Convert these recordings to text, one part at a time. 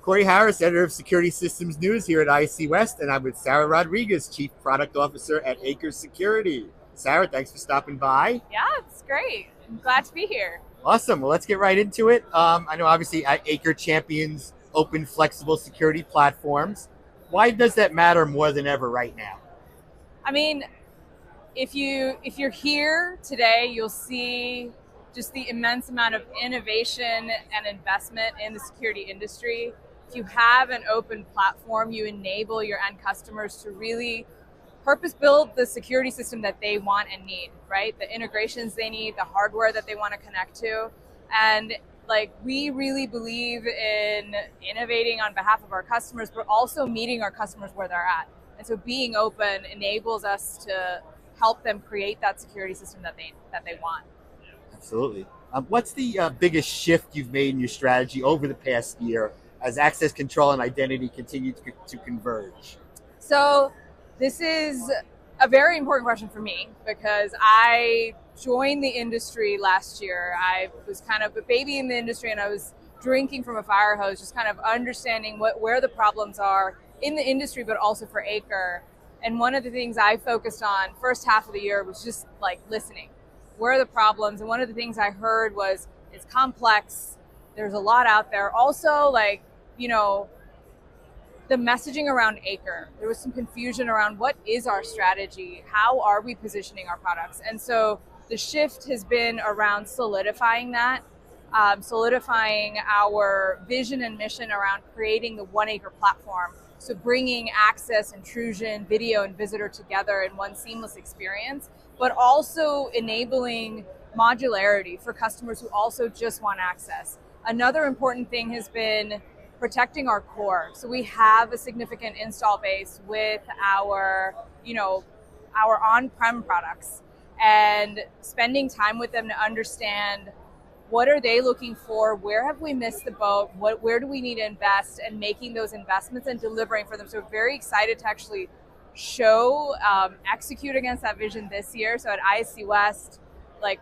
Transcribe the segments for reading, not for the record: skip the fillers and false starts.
Corey Harris, editor of Security Systems News here at ISC West, and I'm with Sarah Rodrigues, Chief Product Officer at Acre Security. Sarah, thanks for stopping by. Yeah, it's great. I'm glad to be here. Awesome. Well, let's get right into it. I know obviously Acre champions open, flexible security platforms. Why does that matter more than ever right now? I mean, if you're here today, you'll see just the immense amount of innovation and investment in the security industry. If you have an open platform, you enable your end customers to really purpose build the security system that they want and need, right? The integrations they need, the hardware that they want to connect to. And we really believe in innovating on behalf of our customers, but also meeting our customers where they're at. And so being open enables us to help them create that security system that they want. Absolutely. What's the biggest shift you've made in your strategy over the past year as access control and identity continue to converge? So this is a very important question for me because I joined the industry last year. I was kind of a baby in the industry and I was drinking from a fire hose, just kind of understanding where the problems are in the industry, but also for Acre. And one of the things I focused on first half of the year was just listening. Where are the problems? And one of the things I heard was it's complex. There's a lot out there. Also, the messaging around Acre. There was some confusion around what is our strategy? How are we positioning our products? And so the shift has been around solidifying that, solidifying our vision and mission around creating the One Acre platform. So bringing access, intrusion, video, and visitor together in one seamless experience, but also enabling modularity for customers who also just want access. Another important thing has been protecting our core. So we have a significant install base with our on-prem products and spending time with them to understand what are they looking for, where have we missed the boat, where do we need to invest, and making those investments and delivering for them. So very excited to actually execute against that vision this year. So at ISC West,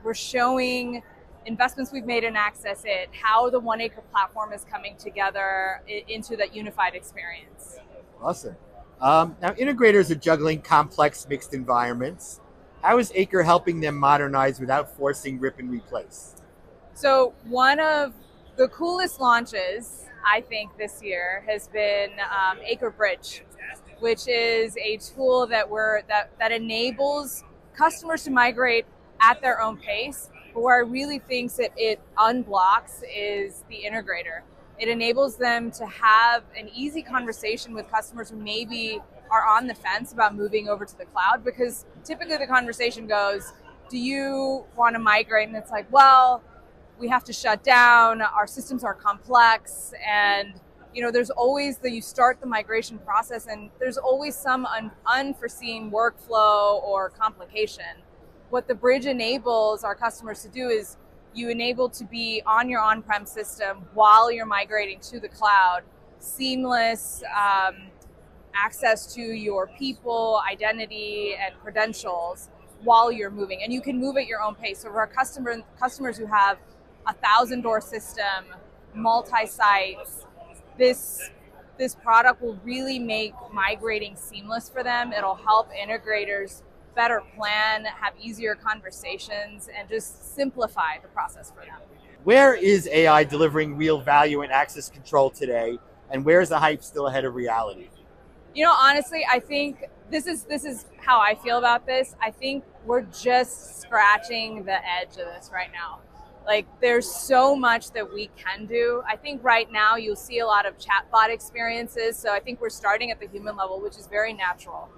we're showing investments we've made in Access It, how the One Acre platform is coming together into that unified experience. Awesome. Now, integrators are juggling complex mixed environments. How is Acre helping them modernize without forcing rip and replace? So one of the coolest launches, I think, this year has been Acre Bridge, which is a tool that enables customers to migrate at their own pace. But where I really think that it unblocks is the integrator. It enables them to have an easy conversation with customers who maybe are on the fence about moving over to the cloud, because typically the conversation goes, do you want to migrate? And it's like, well, we have to shut down, our systems are complex, and there's always you start the migration process and there's always some unforeseen workflow or complication. What the bridge enables our customers to do is you enable to be on your on-prem system while you're migrating to the cloud, seamless access to your people, identity, and credentials while you're moving. And you can move at your own pace. So for our customers who have 1,000-door system, multi-sites, this product will really make migrating seamless for them. It'll help integrators better plan, have easier conversations, and just simplify the process for them. Where is AI delivering real value in access control today, and where is the hype still ahead of reality? Honestly, I think this is how I feel about this. I think we're just scratching the edge of this right now. There's so much that we can do. I think right now you'll see a lot of chatbot experiences. So I think we're starting at the human level, which is very natural.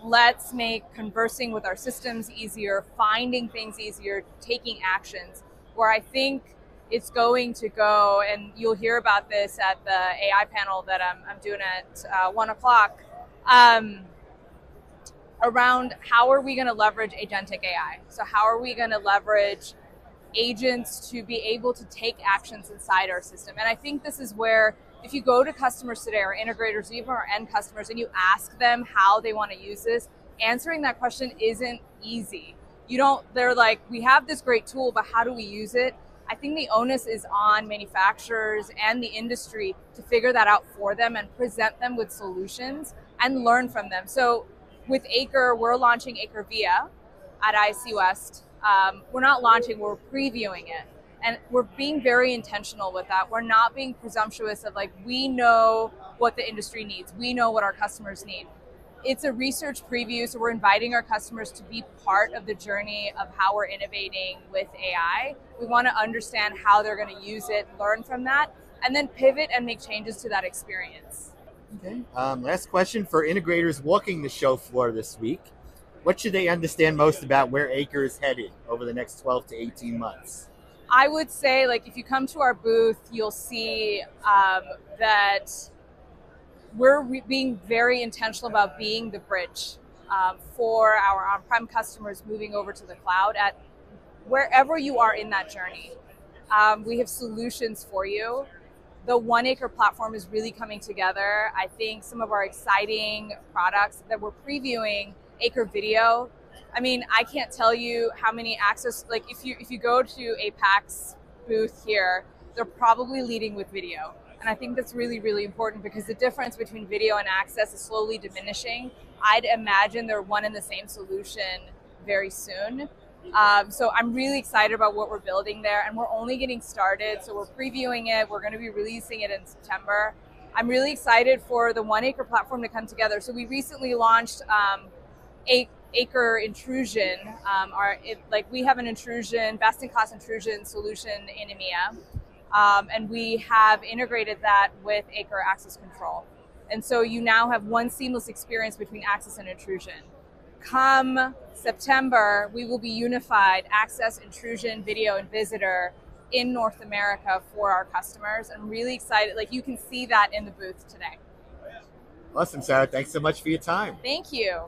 Let's make conversing with our systems easier, finding things easier, taking actions. Where I think it's going to go, and you'll hear about this at the AI panel that I'm doing at 1 o'clock, around how are we going to leverage agentic AI? So how are we going to leverage agents to be able to take actions inside our system? And I think this is where, if you go to customers today, or integrators, even our end customers, and you ask them how they want to use this, answering that question isn't easy. They're like, we have this great tool, but how do we use it? I think the onus is on manufacturers and the industry to figure that out for them and present them with solutions and learn from them. So with Acre, we're launching Acre Via at ISC West. We're not launching, we're previewing it. And we're being very intentional with that. We're not being presumptuous of like, we know what the industry needs. We know what our customers need. It's a research preview, so we're inviting our customers to be part of the journey of how we're innovating with AI. We want to understand how they're going to use it, learn from that, and then pivot and make changes to that experience. Okay. Last question for integrators walking the show floor this week. What should they understand most about where Acre is headed over the next 12 to 18 months? I would say, like, if you come to our booth, you'll see that we're being very intentional about being the bridge for our on-prem customers moving over to the cloud at wherever you are in that journey. We have solutions for you. The One Acre platform is really coming together. I think some of our exciting products that we're previewing, Acre Video. I mean, I can't tell you how many access, like if you go to APAC's booth here, they're probably leading with video. And I think that's really, really important because the difference between video and access is slowly diminishing. I'd imagine they're one and the same solution very soon. So I'm really excited about what we're building there, and we're only getting started. So we're previewing it. We're going to be releasing it in September. I'm really excited for the One Acre platform to come together. So we recently launched Acre Intrusion. We have an intrusion, best-in-class intrusion solution in EMEA. And we have integrated that with Acre Access Control. And so you now have one seamless experience between access and intrusion. Come September, we will be unified access, intrusion, video, and visitor in North America for our customers. I'm really excited. Like, you can see that in the booth today. Awesome, Sarah. Thanks so much for your time. Thank you.